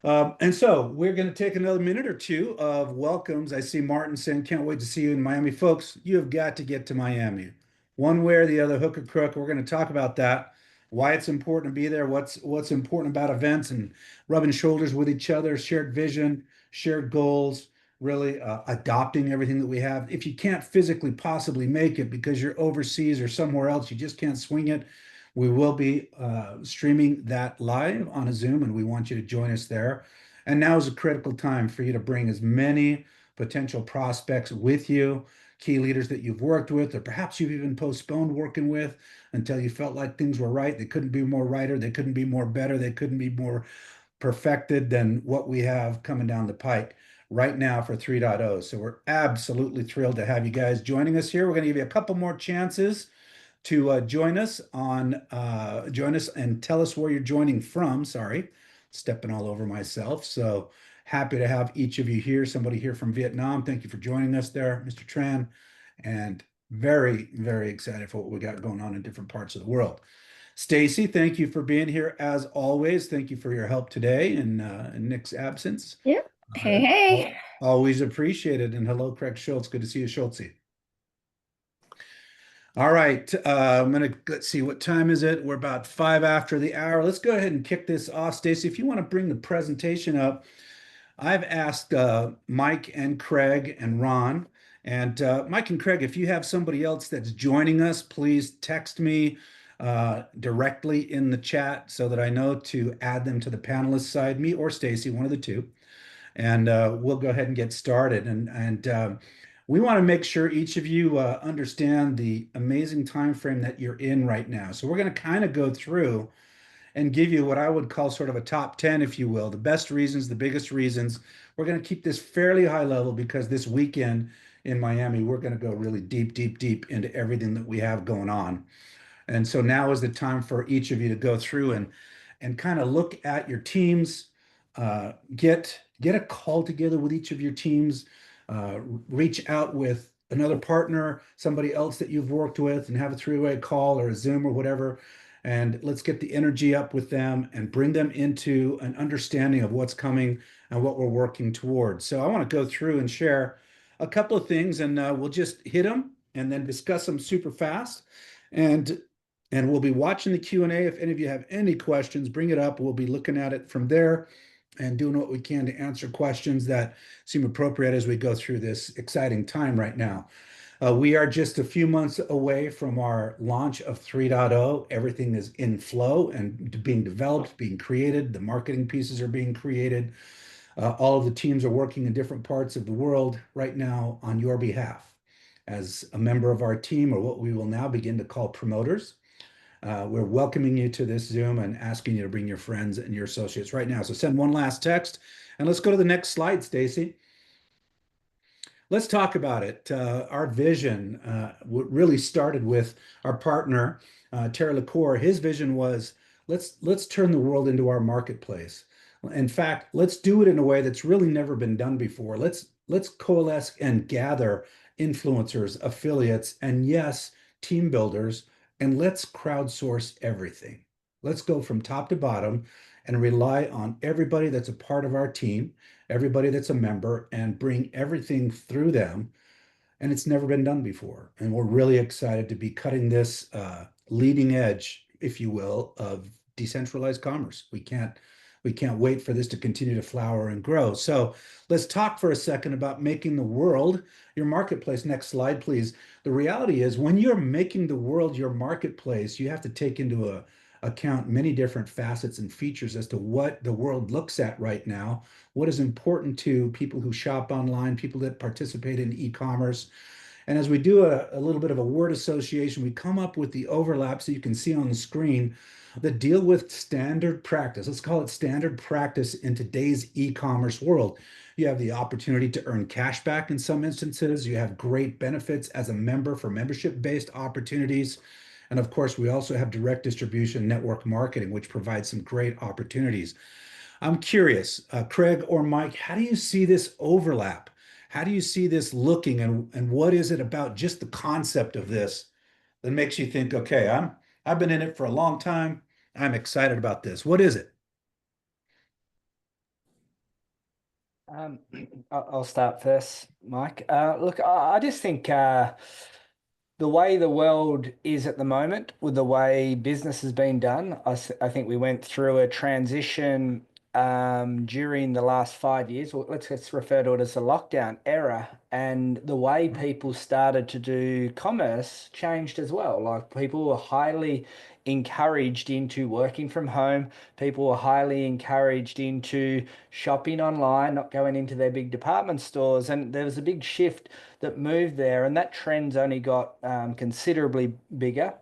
And so we're going to take another minute or two of welcomes. I see Martin saying, can't wait to see you in Miami. Folks, you have got to get to Miami. One way or the other, hook or crook. We're going to talk about that, why it's important to be there, what's important about events and rubbing shoulders with each other, shared vision, shared goals, really adopting everything that we have. If you can't physically possibly make it because you're overseas or somewhere else, you just can't swing it. We will be streaming that live on a Zoom, and we want you to join us there. And now is a critical time for you to bring as many potential prospects with you, key leaders that you've worked with, or perhaps you've even postponed working with until you felt like things were right. They couldn't be more righter, they couldn't be more better, they couldn't be more perfected than what we have coming down the pike right now for 3.0. So we're absolutely thrilled to have you guys joining us here. We're going to give you a couple more chances to join us and tell us where you're joining from. Sorry, stepping all over myself. So happy to have each of you here. Somebody here from Vietnam. Thank you for joining us there, Mr. Tran. And very, very excited for what we got going on in different parts of the world. Stacy, thank you for being here as always. Thank you for your help today in Nick's absence. Yep. Hey, Uh, hey. Always appreciated. And hello, Craig Schultz. Good to see you, Schultz. All right, let's see, what time is it? We're about 5 after the hour. Let's go ahead and kick this off. Stacy, if you want to bring the presentation up, I've asked Mike and Craig and Ron, and Mike and Craig, if you have somebody else that's joining us, please text me directly in the chat so that I know to add them to the panelist side, me or Stacy, one of the two, and we'll go ahead and get started. And we want to make sure each of you understand the amazing time frame that you're in right now. So we're going to kind of go through and give you what I would call sort of a top 10, if you will, the best reasons, the biggest reasons. We're going to keep this fairly high level because this weekend in Miami, we're going to go really deep, deep, deep into everything that we have going on. And so now is the time for each of you to go through and kind of look at your teams, get a call together with each of your teams, reach out with another partner, somebody else that you've worked with, and have a three-way call or a Zoom or whatever. And let's get the energy up with them and bring them into an understanding of what's coming and what we're working towards. So I want to go through and share a couple of things, and we'll just hit them and then discuss them super fast. And we'll be watching the Q&A. If any of you have any questions, bring it up. We'll be looking at it from there and doing what we can to answer questions that seem appropriate as we go through this exciting time right now. We are just a few months away from our launch of 3.0. Everything is in flow and being developed, being created. The marketing pieces are being created. All of the teams are working in different parts of the world right now on your behalf. As a member of our team, or what we will now begin to call promoters, we're welcoming you to this Zoom and asking you to bring your friends and your associates right now. So send one last text, and let's go to the next slide, Stacy. Let's talk about it. Our vision really started with our partner, Terry LaCour. His vision was let's turn the world into our marketplace. In fact, let's do it in a way that's really never been done before. Let's coalesce and gather influencers, affiliates, and yes, team builders, and let's crowdsource everything. Let's go from top to bottom and rely on everybody that's a part of our team, everybody that's a member, and bring everything through them. And it's never been done before. And we're really excited to be cutting this leading edge, if you will, of decentralized commerce. We can't wait for this to continue to flower and grow. So let's talk for a second about making the world your marketplace. Next slide, please. The reality is when you're making the world your marketplace, you have to take into account many different facets and features as to what the world looks at right now, what is important to people who shop online, people that participate in e-commerce. And as we do a little bit of a word association, we come up with the overlaps that you can see on the screen that deal with standard practice. Let's call it standard practice in today's e-commerce world. You have the opportunity to earn cash back in some instances. You have great benefits as a member for membership-based opportunities. And of course, we also have direct distribution network marketing, which provides some great opportunities. I'm curious, Craig or Mike, how do you see this overlap? How do you see this looking, and what is it about just the concept of this that makes you think, okay, I've been in it for a long time. I'm excited about this. What is it? Um, I'll start first, Mike. Look, I just think the way the world is at the moment, with the way business has been done, I think we went through a transition during the last 5 years. Well, let's refer to it as the lockdown era. And the way people started to do commerce changed as well. Like people were highly encouraged into working from home. People were highly encouraged into shopping online, not going into their big department stores. And there was a big shift that moved there, and that trend's only got considerably bigger.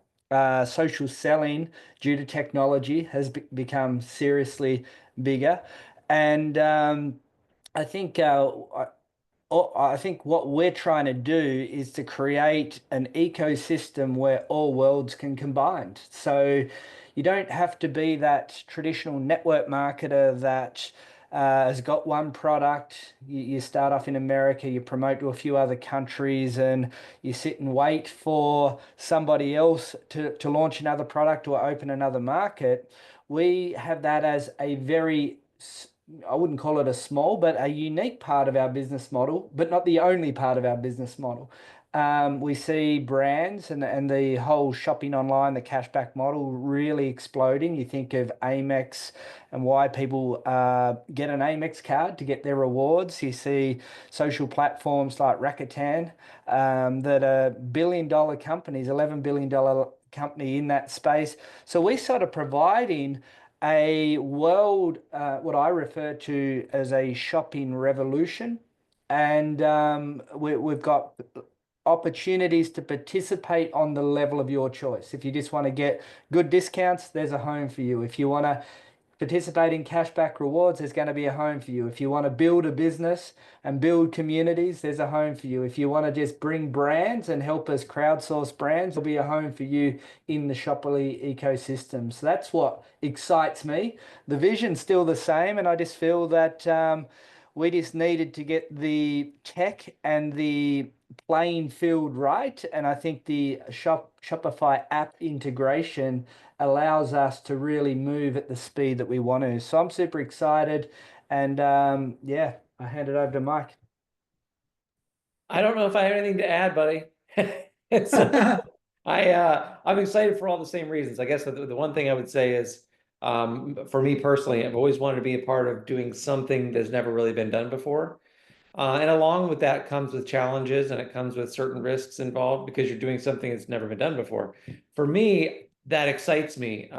Social selling, due to technology, has become seriously bigger, and I think I think what we're trying to do is to create an ecosystem where all worlds can combine. So you don't have to be that traditional network marketer that has got one product. You start off in America, you promote to a few other countries, and you sit and wait for somebody else to launch another product or open another market. We have that as a very I wouldn't call it a small, but a unique part of our business model, but not the only part of our business model. We see brands and the whole shopping online, the cashback model really exploding. You think of Amex and why people get an Amex card to get their rewards. You see social platforms like Rakuten that are billion-dollar companies, $11 billion company in that space. So we're sort of providing a world, what I refer to as a shopping revolution. And we've got opportunities to participate on the level of your choice. If you just want to get good discounts, there's a home for you. If you want to participate in cashback rewards, there's going to be a home for you. If you want to build a business and build communities, there's a home for you. If you want to just bring brands and help us crowdsource brands, there'll be a home for you in the Shopperly ecosystem. So that's what excites me. The vision's still the same, and I just feel that we just needed to get the tech and the playing field right. And I think the Shopify app integration allows us to really move at the speed that we want to. So I'm super excited. And yeah, I hand it over to Mike. I don't know if I have anything to add, buddy. So I'm excited for all the same reasons. I guess the one thing I would say is, for me personally, I've always wanted to be a part of doing something that's never really been done before. And along with that comes with challenges and it comes with certain risks involved because you're doing something that's never been done before. For me, that excites me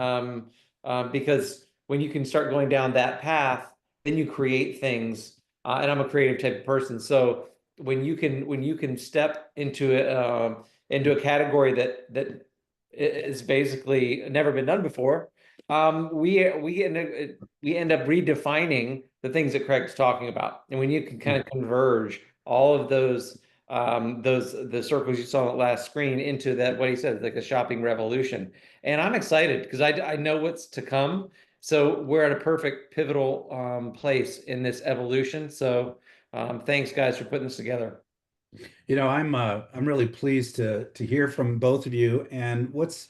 because when you can start going down that path, then you create things. And I'm a creative type of person, so when you can step into a category that is basically never been done before, we end up redefining the things that Craig's talking about. And when you can kind of converge all of those the circles you saw on the last screen into that, what he said, like a shopping revolution. And I'm excited because I know what's to come. So we're at a perfect pivotal place in this evolution. So thanks guys for putting this together. I'm really pleased to hear from both of you. And what's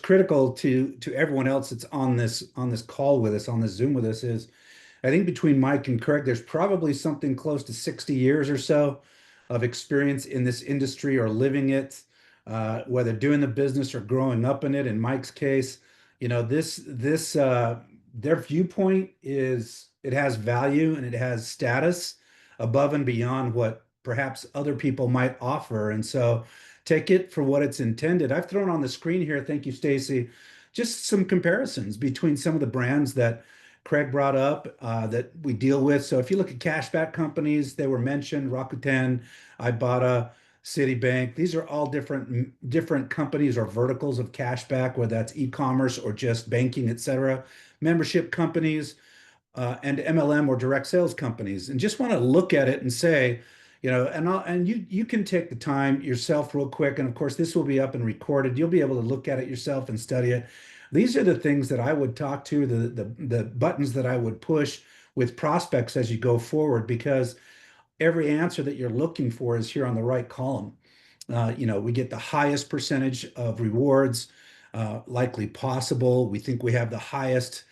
critical to everyone else that's on this call with us, on this Zoom with us, is I think between Mike and Craig, there's probably something close to 60 years or so of experience in this industry or living it, whether doing the business or growing up in it. In Mike's case, their viewpoint is it has value and it has status above and beyond what perhaps other people might offer. And so take it for what it's intended. I've thrown on the screen here, thank you, Stacy, just some comparisons between some of the brands that Craig brought up that we deal with. So if you look at cashback companies, they were mentioned, Rakuten, Ibotta, Citibank. These are all different companies or verticals of cashback, whether that's e-commerce or just banking, et cetera. Membership companies, and MLM or direct sales companies, and just want to look at it and say, and you can take the time yourself real quick. And of course, this will be up and recorded. You'll be able to look at it yourself and study it. These are the things that I would talk to, the buttons that I would push with prospects as you go forward, because every answer that you're looking for is here on the right column. We get the highest percentage of rewards likely possible. We think we have the highest,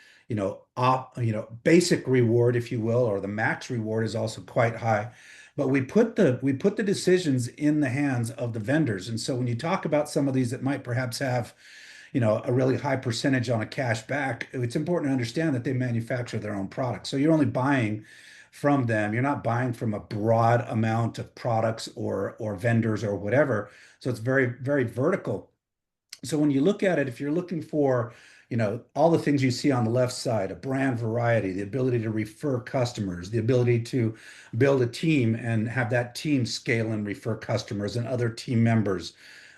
basic reward, if you will, or the max reward is also quite high. But we put the decisions in the hands of the vendors. And so when you talk about some of these that might perhaps have, a really high percentage on a cash back, it's important to understand that they manufacture their own products. So you're only buying from them. You're not buying from a broad amount of products or vendors or whatever. So it's very, very vertical. So when you look at it, if you're looking for, all the things you see on the left side, a brand variety, the ability to refer customers, the ability to build a team and have that team scale and refer customers and other team members,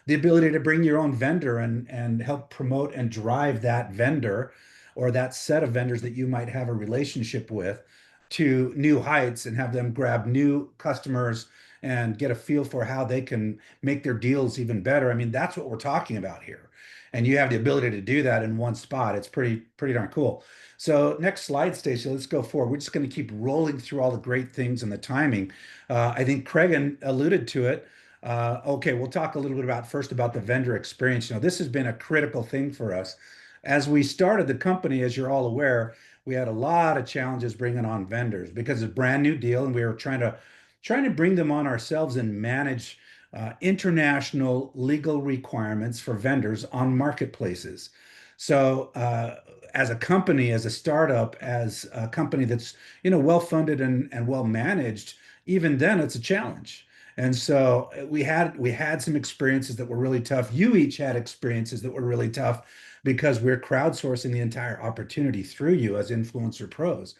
the ability to bring your own vendor and help promote and drive that vendor or that set of vendors that you might have a relationship with to new heights and have them grab new customers and get a feel for how they can make their deals even better. I mean, that's what we're talking about here. And you have the ability to do that in one spot. It's pretty darn cool. So next slide, Stacey, let's go forward. We're just going to keep rolling through all the great things and the timing. I think Craig alluded to it. Okay, we'll talk a little bit first about the vendor experience. This has been a critical thing for us. As we started the company, as you're all aware, we had a lot of challenges bringing on vendors because it's a brand new deal, and we were trying to bring them on ourselves and manage international legal requirements for vendors on marketplaces. So, as a company, as a startup, as a company that's well funded and well managed, even then it's a challenge. And so we had some experiences that were really tough. You each had experiences that were really tough because we're crowdsourcing the entire opportunity through you as influencer pros.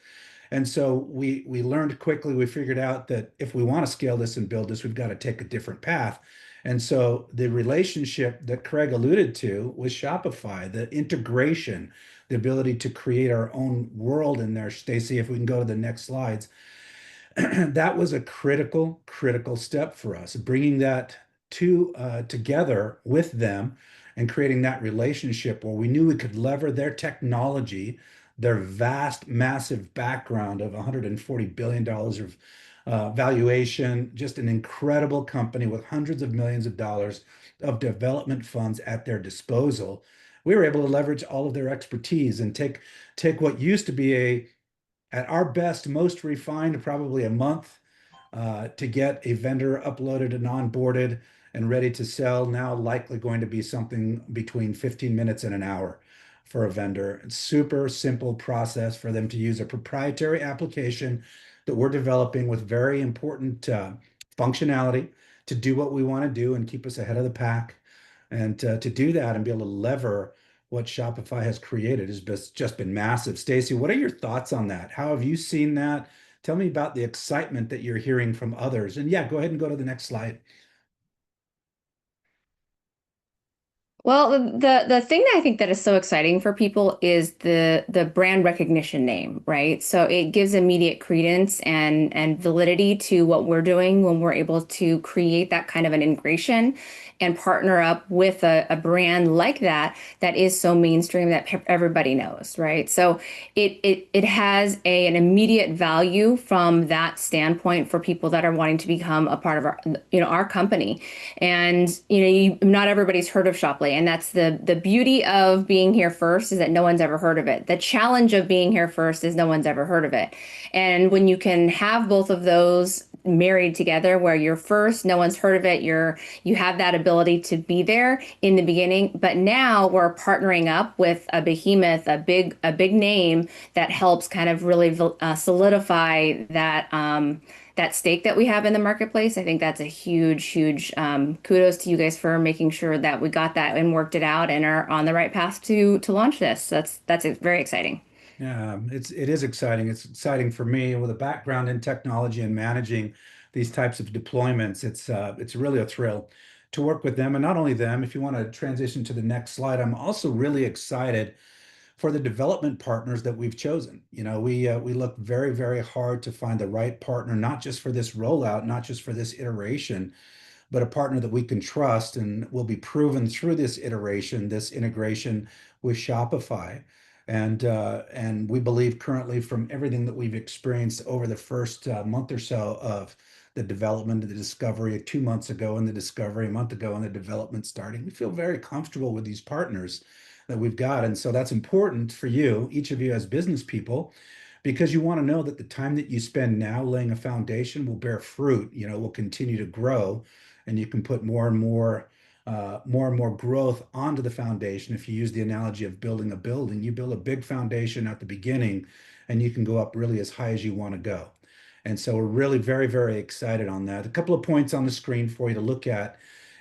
And so we learned quickly, we figured out that if we want to scale this and build this, we've got to take a different path. And so the relationship that Craig alluded to was Shopify, the integration, the ability to create our own world in there. Stacey, if we can go to the next slides, that was a critical step for us, bringing that together with them and creating that relationship where we knew we could lever their technology, their vast, massive background of $140 billion of valuation, just an incredible company with hundreds of millions of dollars of development funds at their disposal. We were able to leverage all of their expertise and take what used to be at our best, most refined, probably a month to get a vendor uploaded and onboarded and ready to sell. Now likely going to be something between 15 minutes and an hour for a vendor. It's super simple process for them to use a proprietary application that we're developing with very important functionality to do what we want to do and keep us ahead of the pack. And to do that and be able to lever what Shopify has created has just been massive. Stacey, what are your thoughts on that? How have you seen that? Tell me about the excitement that you're hearing from others. And yeah, go ahead and go to the next slide. Well, the thing that I think that is so exciting for people is the brand recognition name, right? So it gives immediate credence and validity to what we're doing when we're able to create that kind of an integration and partner up with a brand like that is so mainstream that everybody knows, right? So it has an immediate value from that standpoint for people that are wanting to become a part of our company. And not everybody's heard of Shoplay, and that's the beauty of being here first, is that no one's ever heard of it. The challenge of being here first is no one's ever heard of it. And when you can have both of those married together, where you're first, no one's heard of it, you have that ability to be there in the beginning, but now we're partnering up with a behemoth, a big name that helps kind of really solidify that stake that we have in the marketplace. I think that's a huge kudos to you guys for making sure that we got that and worked it out and are on the right path to launch this. That's very exciting. Yeah, it is exciting. It's exciting for me with a background in technology and managing these types of deployments. It's really a thrill to work with them, and not only them. If you want to transition to the next slide, I'm also really excited for the development partners that we've chosen. We look very hard to find the right partner, not just for this rollout, not just for this iteration, but a partner that we can trust and will be proven through this iteration, this integration with Shopify. And we believe currently, from everything that we've experienced over the first month or so of the development of the discovery, 2 months ago, and the discovery a month ago, and the development starting, we feel very comfortable with these partners that we've got. And so that's important for you, each of you as business people, because you want to know that the time that you spend now laying a foundation will bear fruit, will continue to grow, and you can put more and more growth onto the foundation. If you use the analogy of building a building, you build a big foundation at the beginning, and you can go up really as high as you want to go. And so we're really very, very excited on that. A couple of points on the screen for you to look at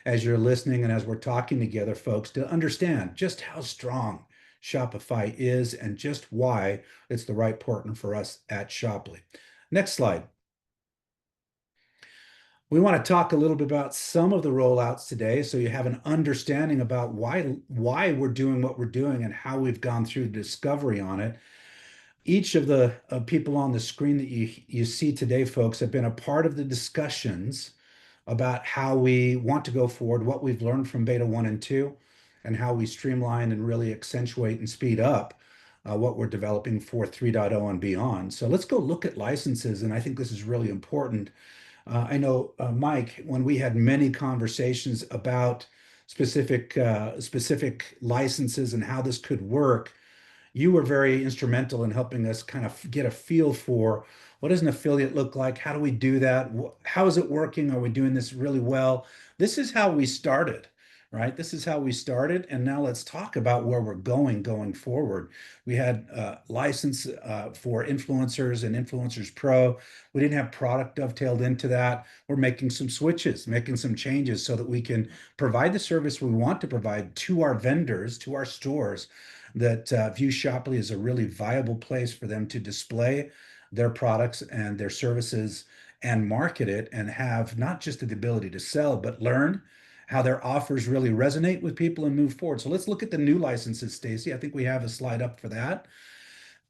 as you're listening and as we're talking together, folks, to understand just how strong Shopify is and just why it's the right partner for us at Shoply. Next slide. We want to talk a little bit about some of the rollouts today so you have an understanding about why we're doing what we're doing and how we've gone through the discovery on it. Each of the people on the screen that you see today, folks, have been a part of the discussions about how we want to go forward, what we've learned from beta 1 and 2, and how we streamline and really accentuate and speed up what we're developing for 3.0 and beyond. So let's go look at licenses, and I think this is really important. I know, Mike, when we had many conversations about specific licenses and how this could work, you were very instrumental in helping us kind of get a feel for what does an affiliate look like? How do we do that? How is it working? Are we doing this really well? This is how we started, right? This is how we started. And now let's talk about where we're going forward. We had license for influencers and Influencers Pro. We didn't have product dovetailed into that. We're making some switches, making some changes so that we can provide the service we want to provide to our vendors, to our stores, that view Shoply as a really viable place for them to display their products and their services and market it, and have not just the ability to sell, but learn how their offers really resonate with people and move forward. So let's look at the new licenses, Stacy. I think we have a slide up for that.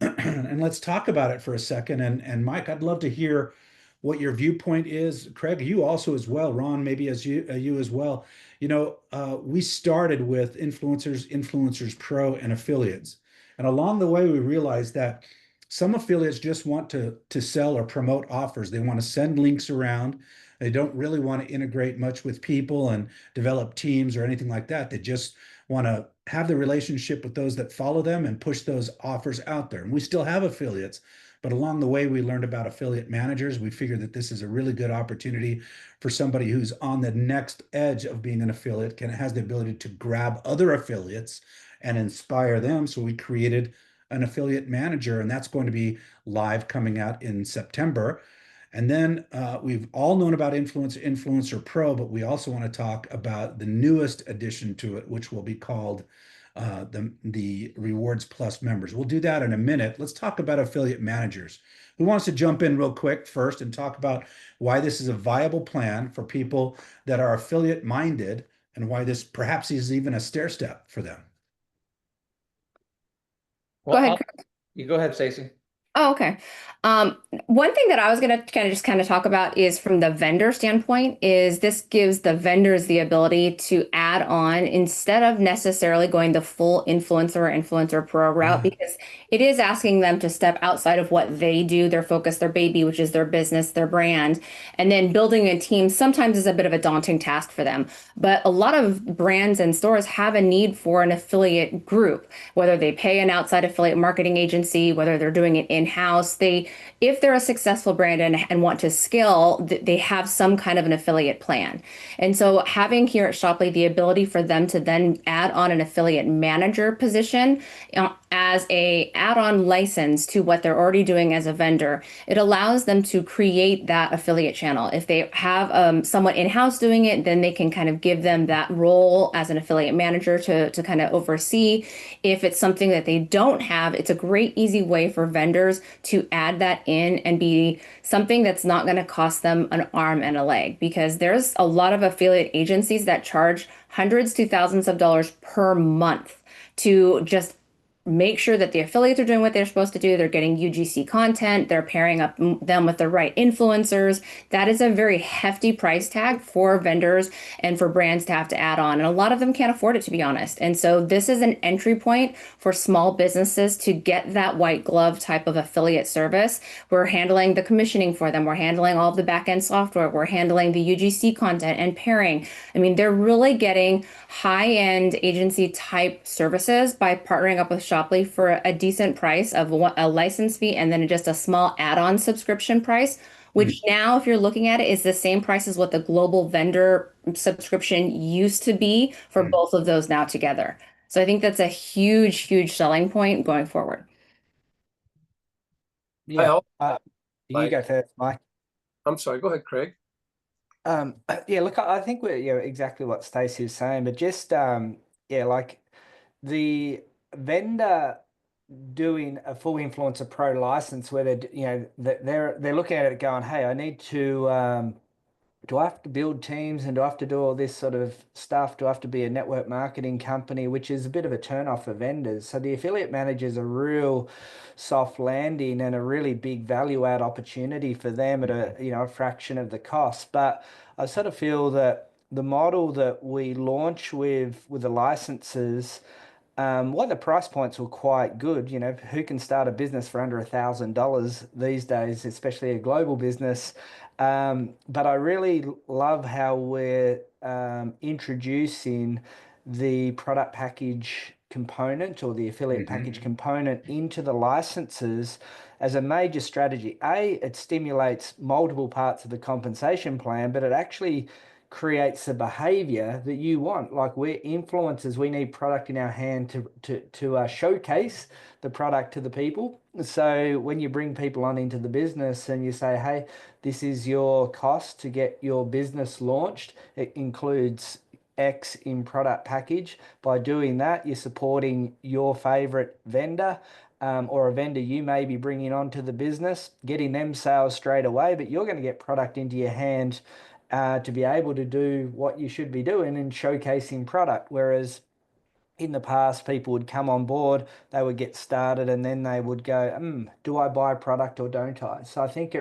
And let's talk about it for a second. And Mike, I'd love to hear what your viewpoint is. Craig, you also as well. Ron, maybe as you as well. We started with Influencers Pro, and affiliates. And along the way, we realized that some affiliates just want to sell or promote offers. They want to send links around. They don't really want to integrate much with people and develop teams or anything like that. They just want to have the relationship with those that follow them and push those offers out there. And we still have affiliates, but along the way, we learned about affiliate managers. We figured that this is a really good opportunity for somebody who's on the next edge of being an affiliate, has the ability to grab other affiliates and inspire them. So we created an affiliate manager, and that's going to be live coming out in September. And then we've all known about Influencer Pro, but we also want to talk about the newest addition to it, which will be called the Rewards Plus members. We'll do that in a minute. Let's talk about affiliate managers. Who wants to jump in real quick first and talk about why this is a viable plan for people that are affiliate minded, and why this perhaps is even a stair step for them? Well, Go ahead. you go ahead, Stacey. Oh, okay. One thing that I was going to kind of talk about is from the vendor standpoint is this gives the vendors the ability to add on instead of necessarily going the full Influencer Pro route, because it is asking them to step outside of what they do, their focus, their baby, which is their business, their brand, and then building a team sometimes is a bit of a daunting task for them. But a lot of brands and stores have a need for an affiliate group, whether they pay an outside affiliate marketing agency, whether they're doing it in-house. If they're a successful brand and want to scale, they have some kind of an affiliate plan. And so having here at Shoply the ability for them to then add on an affiliate manager position as a add-on license to what they're already doing as a vendor, it allows them to create that affiliate channel. If they have someone in-house doing it, then they can kind of give them that role as an affiliate manager to kind of oversee. If it's something that they don't have, it's a great, easy way for vendors to add that in and be something that's not going to cost them an arm and a leg, because there's a lot of affiliate agencies that charge hundreds to thousands of dollars per month to just make sure that the affiliates are doing what they're supposed to do. They're getting UGC content. They're pairing up them with the right influencers. That is a very hefty price tag for vendors and for brands to have to add on. And a lot of them can't afford it, to be honest. And so this is an entry point for small businesses to get that white glove type of affiliate service. We're handling the commissioning for them. We're handling all of the back end software. We're handling the UGC content and pairing. I mean, they're really getting high-end agency type services by partnering up with Shoply for a decent price of a license fee and then just a small add-on subscription price, which now, if you're looking at it, is the same price as what the global vendor subscription used to be for both of those now together. So I think that's a huge, huge selling point going forward. Yeah. You Mike. go first, Mike. I'm sorry, go ahead, Craig. Yeah, look, I think we're, exactly what Stacey is saying, but just yeah, like the vendor doing a full influencer pro license where they're looking at it going, hey, I need to do I have to build teams and do I have to do all this sort of stuff? Do I have to be a network marketing company, which is a bit of a turn off for vendors? So the affiliate manager is a real soft landing and a really big value add opportunity for them at a fraction of the cost. But I sort of feel that the model that we launch with the licenses, the price points were quite good. Who can start a business for under $1,000 these days, especially a global business? But I really love how we're introducing the product package component or the affiliate package component into the licenses as a major strategy. It stimulates multiple parts of the compensation plan, but it actually creates the behavior that you want. Like, we're influencers, we need product in our hand to showcase the product to the people. So when you bring people on into the business and you say, hey, this is your cost to get your business launched, it includes X in product package. By doing that, you're supporting your favorite vendor, or a vendor you may be bringing onto the business, getting them sales straight away, but you're going to get product into your hand to be able to do what you should be doing and showcasing product. Whereas in the past, people would come on board, they would get started, and then they would go, do I buy product or don't I? So I think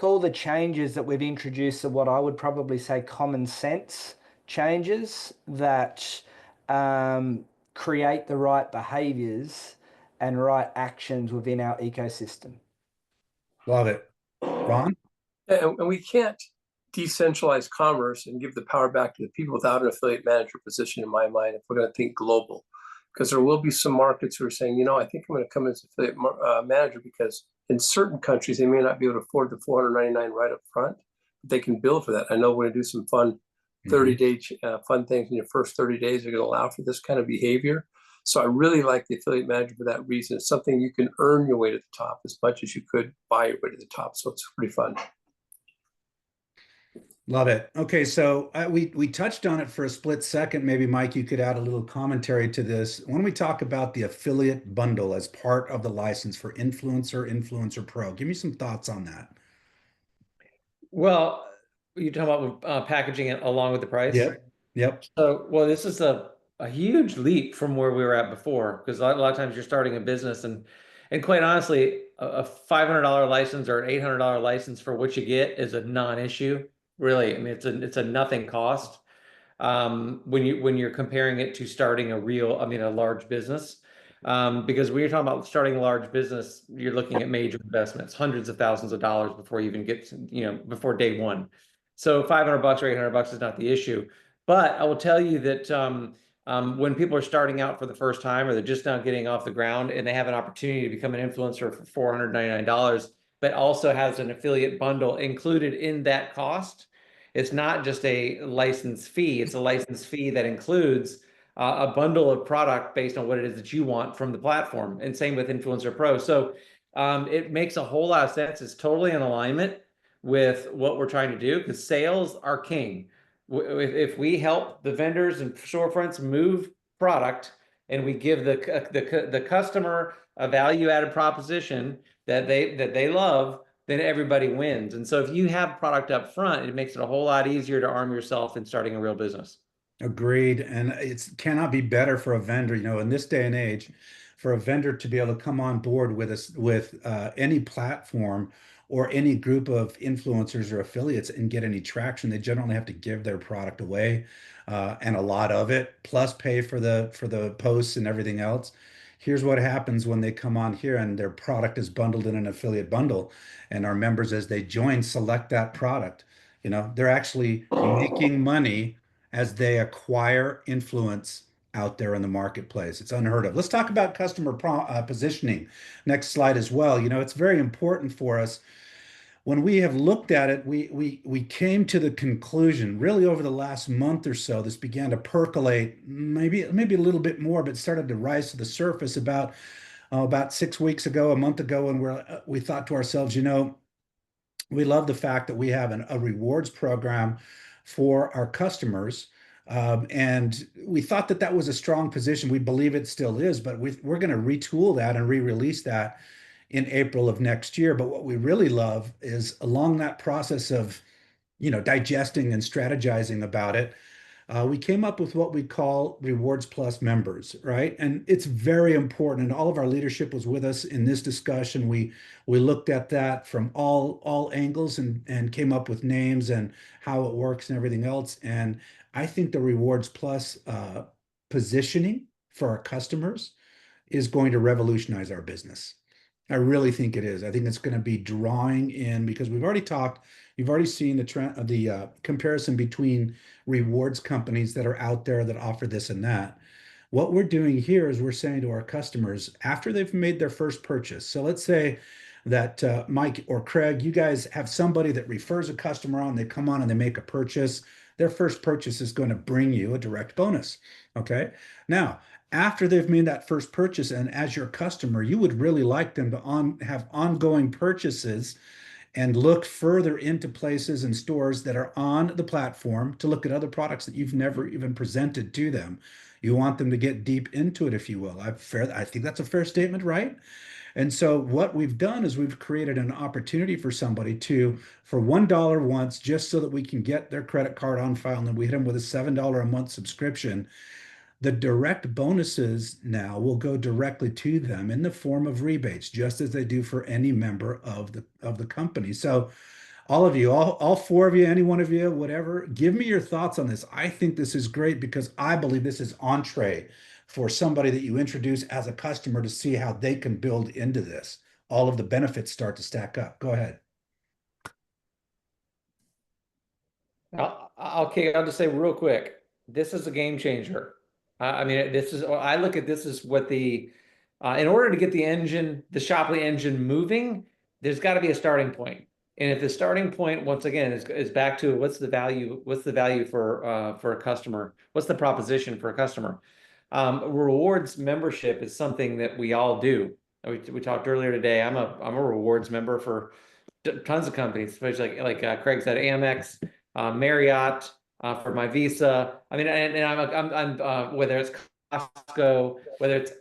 all the changes that we've introduced are what I would probably say common sense changes that create the right behaviors and right actions within our ecosystem. Love it. Ron? And we can't decentralize commerce and give the power back to the people without an affiliate manager position, in my mind, if we're going to think global. Because there will be some markets who are saying, I think I'm going to come as affiliate manager because in certain countries, they may not be able to afford the $499 right up front, but they can bill for that. I know we're going to do some fun 30-day fun things in your first 30 days. They're going to allow for this kind of behavior. So I really like the affiliate manager for that reason. It's something you can earn your way to the top as much as you could buy your way to the top. So it's pretty fun. Love it. Okay, so we touched on it for a split second. Maybe, Mike, you could add a little commentary to this. When we talk about the affiliate bundle as part of the license for Influencer Pro, give me some thoughts on that. Well, you're talking about packaging it along with the price? Yep. So, well, this is a huge leap from where we were at before, because a lot of times you're starting a business and quite honestly, a $500 license or an $800 license for what you get is a non-issue. Really, I mean, it's a nothing cost when you're comparing it to starting a large business. Because when you're talking about starting a large business, you're looking at major investments, hundreds of thousands of dollars before you even get before day one. So $500 or $800 is not the issue. But I will tell you that when people are starting out for the first time, or they're just now getting off the ground and they have an opportunity to become an influencer for $499, but also has an affiliate bundle included in that cost. It's not just a license fee. It's a license fee that includes a bundle of product based on what it is that you want from the platform. And same with Influencer Pro. So it makes a whole lot of sense. It's totally in alignment with what we're trying to do, because sales are king. If we help the vendors and storefronts move product, and we give the customer a value-added proposition that they love, then everybody wins. And so if you have product up front, it makes it a whole lot easier to arm yourself in starting a real business. Agreed. And it cannot be better for a vendor, in this day and age, for a vendor to be able to come on board with us with any platform or any group of influencers or affiliates and get any traction. They generally have to give their product away, and a lot of it, plus pay for the posts and everything else. Here's what happens when they come on here and their product is bundled in an affiliate bundle, and our members, as they join, select that product. They're actually making money as they acquire influence out there in the marketplace. It's unheard of. Let's talk about customer positioning. Next slide as well. It's very important for us. When we have looked at it, we came to the conclusion, really over the last month or so, this began to percolate, maybe a little bit more, but started to rise to the surface about 6 weeks ago, a month ago, and we thought to ourselves, we love the fact that we have a rewards program for our customers. And we thought that was a strong position. We believe it still is, but we're going to retool that and re-release that in April of next year. But what we really love is, along that process of, digesting and strategizing about it, we came up with what we call Rewards Plus members, right? And it's very important. And all of our leadership was with us in this discussion. We looked at that from all angles and came up with names and how it works and everything else. And I think the Rewards Plus positioning for our customers is going to revolutionize our business. I really think it is. I think it's going to be drawing in, because you've already seen the trend of the comparison between rewards companies that are out there that offer this and that. What we're doing here is we're saying to our customers, after they've made their first purchase. So let's say that Mike or Craig, you guys have somebody that refers a customer on, they come on and they make a purchase. Their first purchase is going to bring you a direct bonus. Okay. Now, after they've made that first purchase, and as your customer, you would really like them to have ongoing purchases and look further into places and stores that are on the platform to look at other products that you've never even presented to them. You want them to get deep into it, if you will. I think that's a fair statement, right? And so what we've done is we've created an opportunity for somebody for $1 once, just so that we can get their credit card on file, and then we hit them with a $7 a month subscription. The direct bonuses now will go directly to them in the form of rebates, just as they do for any member of the company. So all of you, all four of you, any one of you, whatever, give me your thoughts on this. I think this is great, because I believe this is entree for somebody that you introduce as a customer to see how they can build into this. All of the benefits start to stack up. Go ahead. I'll just say real quick, this is a game changer. I mean, I look at this as what in order to get the Shoply engine moving, there's got to be a starting point. And if the starting point, once again, is back to what's the value for a customer? What's the proposition for a customer? Rewards membership is something that we all do. We talked earlier today. I'm a rewards member for tons of companies, especially like Craig said, Amex, Marriott, for my Visa. I mean, and I'm whether it's Costco,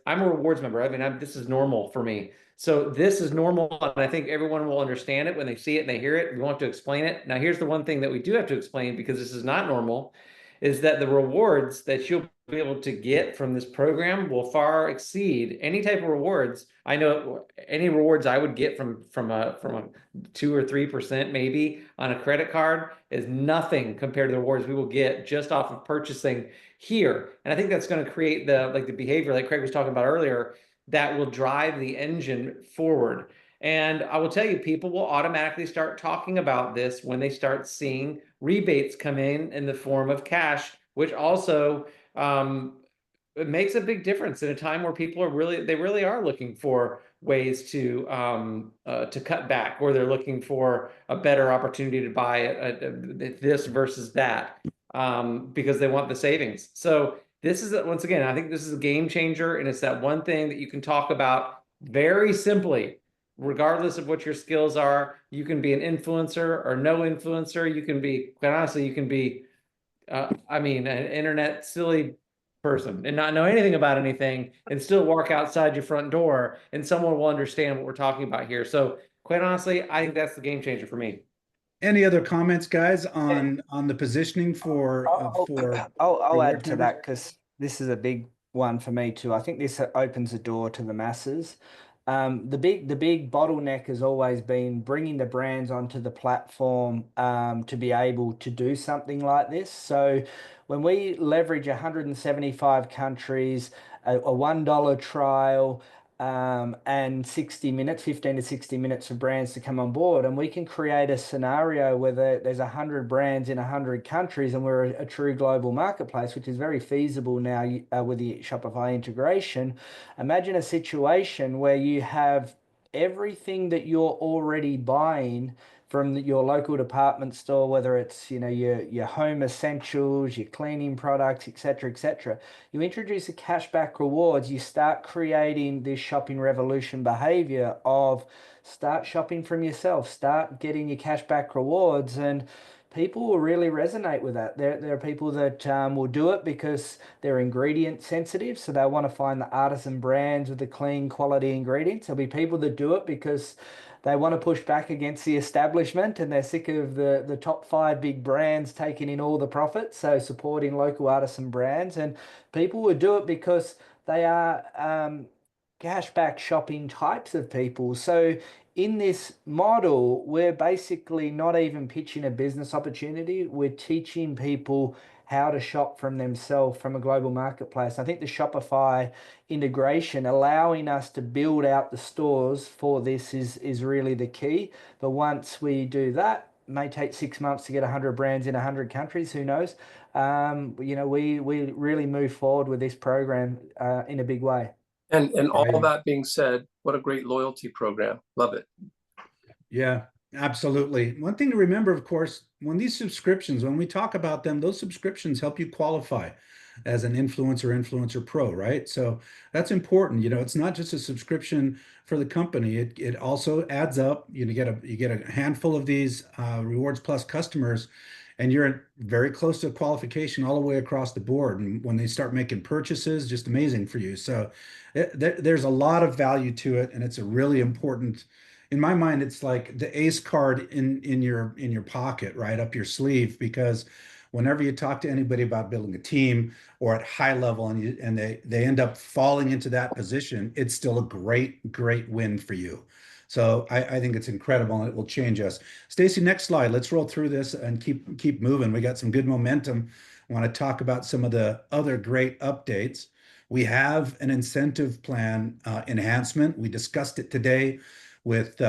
I'm a rewards member. I mean, this is normal for me. So this is normal, and I think everyone will understand it when they see it and they hear it. We want to explain it. Now, here's the one thing that we do have to explain, because this is not normal, is that the rewards that you'll be able to get from this program will far exceed any type of rewards. I know any rewards I would get from a 2 or 3% maybe on a credit card is nothing compared to the rewards we will get just off of purchasing here. And I think that's going to create the behavior like Craig was talking about earlier that will drive the engine forward. And I will tell you, people will automatically start talking about this when they start seeing rebates come in the form of cash, which also it makes a big difference in a time where people are really are looking for ways to cut back, or they're looking for a better opportunity to buy this versus that, because they want the savings. So this is, once again, I think this is a game changer, and it's that one thing that you can talk about very simply, regardless of what your skills are. You can be an influencer or no influencer. You can be, quite honestly, I mean, an internet silly person and not know anything about anything and still walk outside your front door, and someone will understand what we're talking about here. So quite honestly, I think that's the game changer for me. Any other comments, guys, on the positioning for I'll reward add to timbers? that because this is a big one for me too. I think this opens the door to the masses. The big bottleneck has always been bringing the brands onto the platform to be able to do something like this. So when we leverage 175 countries, a $1 trial, and 60 minutes, 15 to 60 minutes for brands to come on board. And we can create a scenario where there's 100 brands in 100 countries and we're a true global marketplace, which is very feasible now with the Shopify integration. Imagine a situation where you have everything that you're already buying from your local department store, whether it's your home essentials, your cleaning products, etc., etc. You introduce a cashback rewards, you start creating this shopping revolution behavior of start shopping from yourself, start getting your cashback rewards, and people will really resonate with that. There are people that will do it because they're ingredient sensitive, so they want to find the artisan brands with the clean quality ingredients. There'll be people that do it because they want to push back against the establishment and they're sick of the top five big brands taking in all the profits, so supporting local artisan brands. And people would do it because they are cashback shopping types of people. So in this model, we're basically not even pitching a business opportunity. We're teaching people how to shop from themselves from a global marketplace. I think the Shopify integration, allowing us to build out the stores for this is really the key. But once we do that, it may take 6 months to get 100 brands in 100 countries, who knows? We really move forward with this program in a big way. And all Right. that being said, what a great loyalty program. Love it. Yeah, absolutely. One thing to remember, of course, when we talk about them, those subscriptions help you qualify as an influencer pro, right? So that's important. It's not just a subscription for the company. It also adds up. You get a handful of these Rewards Plus customers, and you're very close to qualification all the way across the board. And when they start making purchases, just amazing for you. So there's a lot of value to it, and it's a really important in my mind, it's like the ace card in your pocket, right up your sleeve, because whenever you talk to anybody about building a team or at high level and they end up falling into that position, it's still a great win for you. So I think it's incredible and it will change us. Stacy, next slide. Let's roll through this and keep moving. We got some good momentum. I want to talk about some of the other great updates. We have an incentive plan enhancement. We discussed it today with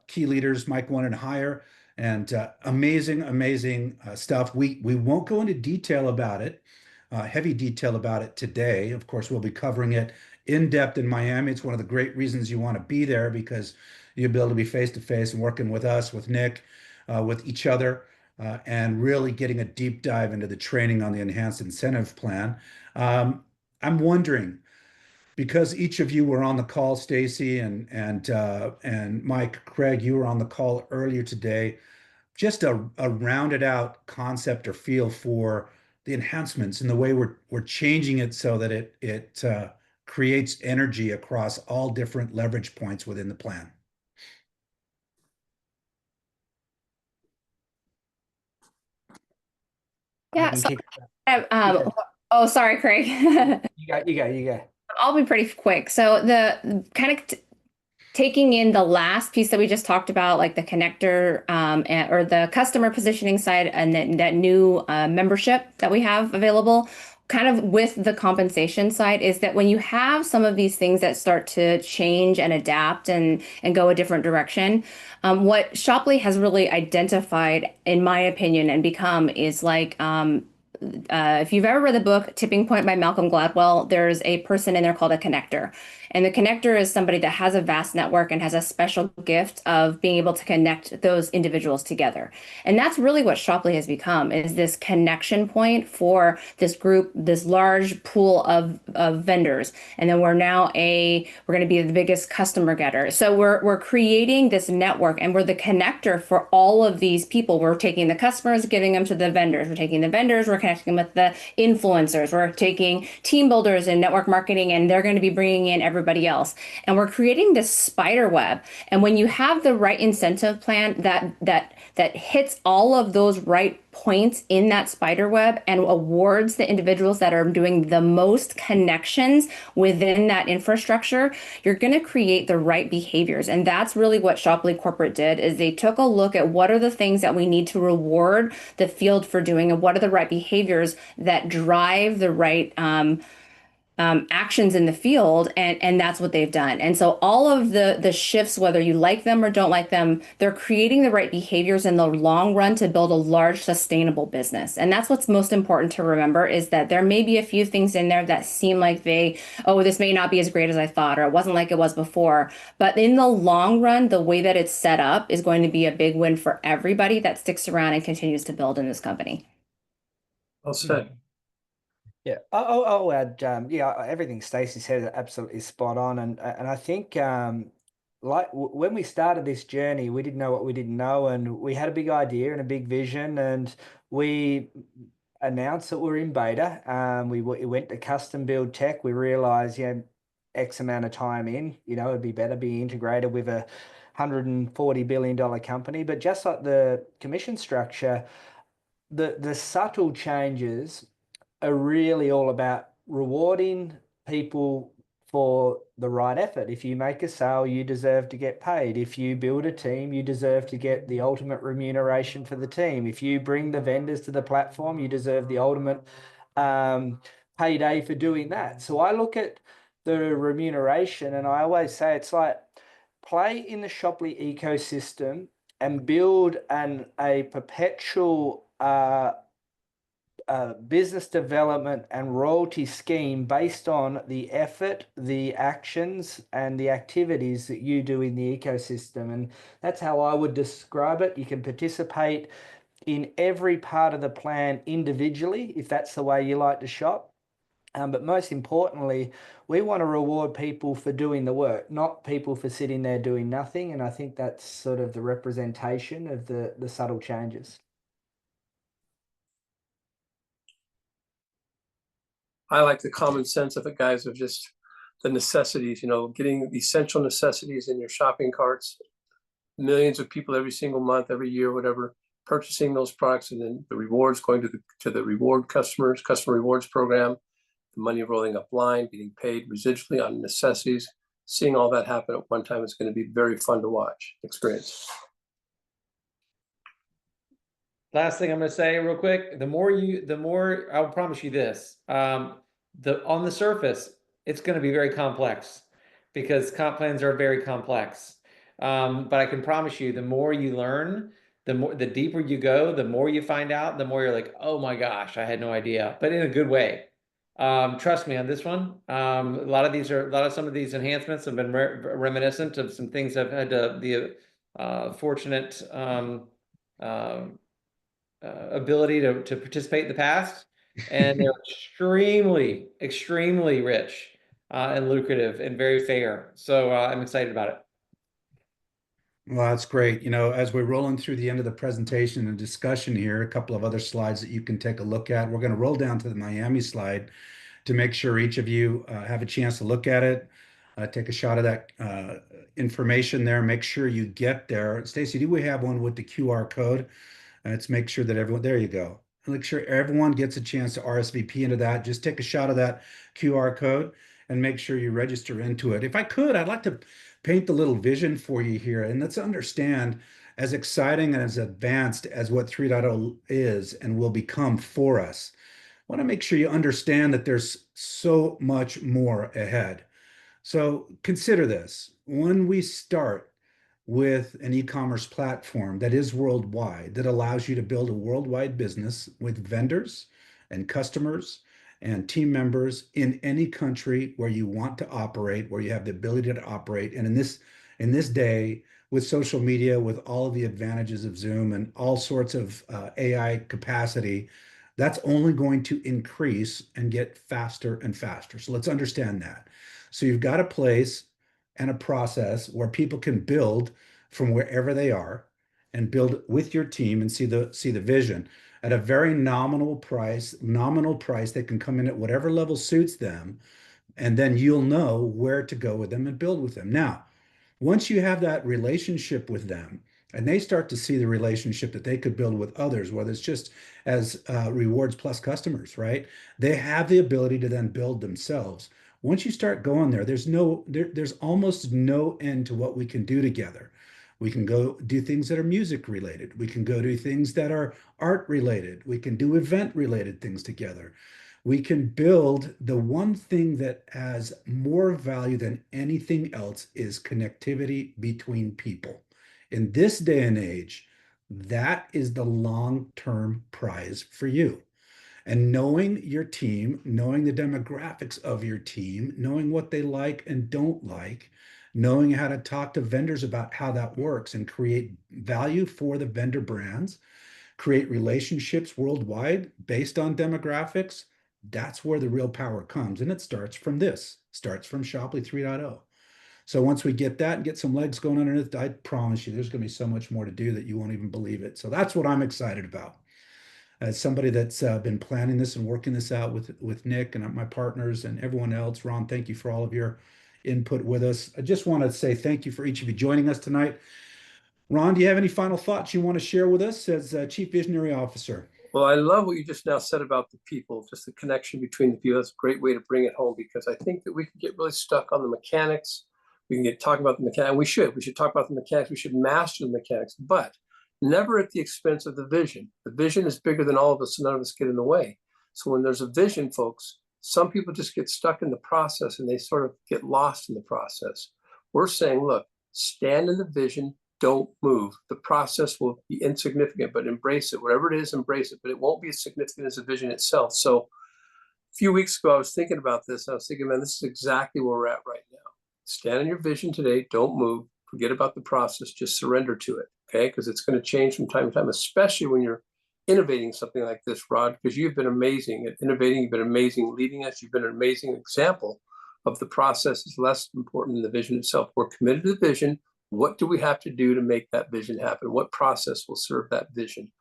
key leaders, Mike 1 and higher, and amazing stuff. We won't go into detail about it, heavy detail about it today. Of course, we'll be covering it in depth in Miami. It's one of the great reasons you want to be there, because you'll be able to be face to face and working with us, with Nick, with each other, and really getting a deep dive into the training on the enhanced incentive plan. I'm wondering, because each of you were on the call, Stacy and Mike, Craig, you were on the call earlier today. Just a rounded out concept or feel for the enhancements and the way we're changing it so that it creates energy across all different leverage points within the plan. Yeah. You So, can oh, sorry, Craig. you go. I'll be pretty quick. So the kind of taking in the last piece that we just talked about, like the connector or the customer positioning side, and that new membership that we have available, kind of with the compensation side, is that when you have some of these things that start to change and adapt and go a different direction, what Shopley has really identified, in my opinion, and become is like if you've ever read the book Tipping Point by Malcolm Gladwell, there's a person in there called a connector. And the connector is somebody that has a vast network and has a special gift of being able to connect those individuals together. And that's really what Shopley has become, is this connection point for this group, this large pool of vendors. And then we're going to be the biggest customer getter. So we're creating this network, and we're the connector for all of these people. We're taking the customers, giving them to the vendors. We're taking the vendors, we're connecting connecting them with the influencers. We're taking team builders and network marketing, and they're going to be bringing in everybody else. And we're creating this spider web. And when you have the right incentive plan that hits all of those right points in that spider web and awards the individuals that are doing the most connections within that infrastructure, you're going to create the right behaviors. And that's really what Shopley Corporate did, is they took a look at what are the things that we need to reward the field for doing, and what are the right behaviors that drive the right actions in the field, and that's what they've done. And so all of the shifts, whether you like them or don't like them, they're creating the right behaviors in the long run to build a large sustainable business. And that's what's most important to remember, is that there may be a few things in there that seem like this may not be as great as I thought, or it wasn't like it was before. But in the long run, the way that it's set up is going to be a big win for everybody that sticks around and continues to build in this company. Well said. Yeah, I'll add, everything Stacey said is absolutely spot on, and I think when we started this journey, we didn't know what we didn't know, and we had a big idea and a big vision, and we announced that we're in beta. We went to custom build tech. We realized, X amount of time in, it'd be better be integrated with a $140 billion company. But just like the commission structure, the subtle changes are really all about rewarding people for the right effort. If you make a sale, you deserve to get paid. If you build a team, you deserve to get the ultimate remuneration for the team. If you bring the vendors to the platform, you deserve the ultimate payday for doing that. So I look at the remuneration, and I always say it's like, play in the Shopley ecosystem and build a perpetual business development and royalty scheme based on the effort, the actions, and the activities that you do in the ecosystem. And that's how I would describe it. You can participate in every part of the plan individually, if that's the way you like to shop. But most importantly, we want to reward people for doing the work, not people for sitting there doing nothing. And I think that's sort of the representation of the subtle changes. I like the common sense of it, guys, of just the necessities, getting the essential necessities in your shopping carts. Millions of people every single month, every year, whatever, purchasing those products, and then the rewards going to the reward customer rewards program, the money rolling up line, getting paid residually on necessities. Seeing all that happen at one time is going to be very fun to watch, experience. Last thing I'm going to say real quick, the more I'll promise you this, on the surface, it's going to be very complex, because comp plans are very complex. But I can promise you, the more you learn, the deeper you go, the more you find out, the more you're like, oh my gosh, I had no idea, but in a good way. Trust me on this one. Some of these enhancements have been reminiscent of some things I've had the fortunate ability to participate in the past, and they're extremely rich and lucrative and very fair. So I'm excited about it. Well, that's great. As we're rolling through the end of the presentation and discussion here, a couple of other slides that you can take a look at. We're going to roll down to the Miami slide to make sure each of you have a chance to look at it, take a shot of that information there, make sure you get there. Stacey, do we have one with the QR code? Let's make sure that everyone, there you go. Make sure everyone gets a chance to RSVP into that. Just take a shot of that QR code and make sure you register into it. If I could, I'd like to paint the little vision for you here, and let's understand, as exciting and as advanced as what 3.0 is and will become for us, I want to make sure you understand that there's so much more ahead. So consider this. When we start with an e-commerce platform that is worldwide, that allows you to build a worldwide business with vendors and customers and team members in any country where you want to operate, where you have the ability to operate. And in this day, with social media, with all of the advantages of Zoom and all sorts of AI capacity, that's only going to increase and get faster and faster. So let's understand that. So you've got a place and a process where people can build from wherever they are and build with your team and see the vision at a very nominal price that can come in at whatever level suits them, and then you'll know where to go with them and build with them. Now, once you have that relationship with them and they start to see the relationship that they could build with others, whether it's just as rewards plus customers, right? They have the ability to then build themselves. Once you start going there, there's almost no end to what we can do together. We can go do things that are music related. We can go do things that are art related. We can do event related things together. We can build. The one thing that has more value than anything else is connectivity between people. In this day and age, that is the long-term prize for you. And knowing your team, knowing the demographics of your team, knowing what they like and don't like, knowing how to talk to vendors about how that works and create value for the vendor brands, create relationships worldwide based on demographics, that's where the real power comes. And it starts from starts from Shopley 3.0. So once we get that and get some legs going underneath, I promise you, there's going to be so much more to do that you won't even believe it. So that's what I'm excited about. As somebody that's been planning this and working this out with Nick and my partners and everyone else, Ron, thank you for all of your input with us. I just want to say thank you for each of you joining us tonight. Ron, do you have any final thoughts you want to share with us as Chief Visionary Officer? Well, I love what you just now said about the people, just the connection between the people. That's a great way to bring it home, because I think that we can get really stuck on the mechanics. We can get talking about the mechanics. We should talk about the mechanics. We should master the mechanics, but never at the expense of the vision. The vision is bigger than all of us, so none of us get in the way. So when there's a vision, folks, some people just get stuck in the process and they sort of get lost in the process. We're saying, look, stand in the vision, don't move. The process will be insignificant, but embrace it. Whatever it is, embrace it, but it won't be as significant as the vision itself. So a few weeks ago, I was thinking about this. I was thinking, man, this is exactly where we're at right now. Stand in your vision today, don't move. Forget about the process, just surrender to it, okay? Because it's going to change from time to time, especially when you're innovating something like this, Rod, because you've been amazing at innovating. You've been amazing leading us. You've been an amazing example of the process is less important than the vision itself. We're committed to the vision. What do we have to do to make that vision happen? What process will serve that vision?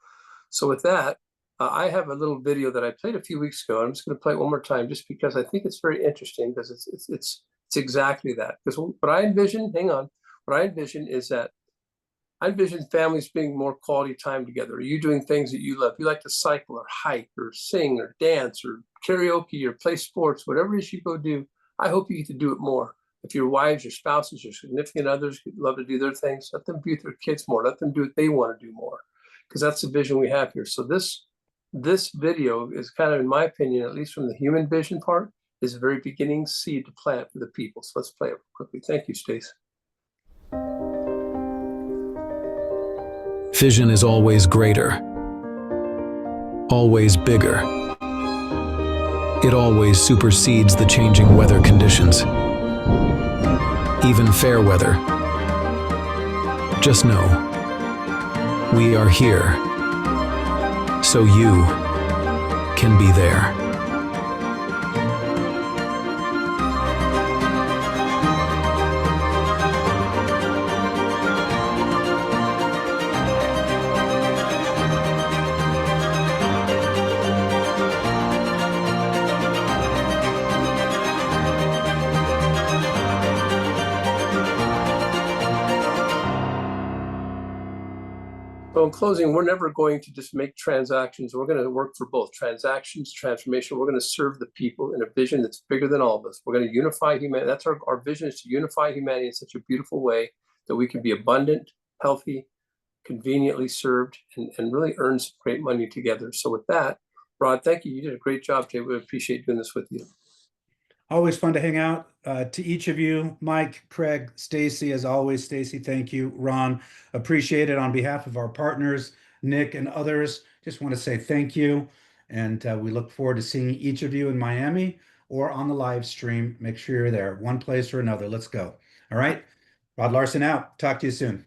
So with that, I have a little video that I played a few weeks ago. I'm just going to play it one more time, just because I think it's very interesting, because it's exactly that. Because what I envision, what I envision is that I envision families being more quality time together. Are you doing things that you love? You like to cycle or hike or sing or dance or karaoke or play sports, whatever it is you go do. I hope you get to do it more. If your wives, your spouses, your significant others love to do their things, let them be with their kids more. Let them do what they want to do more, because that's the vision we have here. So this video is kind of, in my opinion, at least from the human vision part, is a very beginning seed to plant for the people. So let's play it quickly. Thank you, Stace. Vision is always greater, always bigger. It always supersedes the changing weather conditions, even fair weather. Just know, we are here, so you can be there. So in closing, we're never going to just make transactions. We're going to work for both transactions, transformation. We're going to serve the people in a vision that's bigger than all of us. We're going to unify humanity. That's our vision, is to unify humanity in such a beautiful way that we can be abundant, healthy, conveniently served, and really earn some great money together. So with that, Rod, thank you. You did a great job today. We appreciate doing this with you. Always fun to hang out. To each of you, Mike, Craig, Stacy, as always, Stacy, thank you. Ron, appreciate it on behalf of our partners, Nick and others. Just want to say thank you. And we look forward to seeing each of you in Miami or on the live stream. Make sure you're there, one place or another. Let's go. All right. Rod Larson out. Talk to you soon.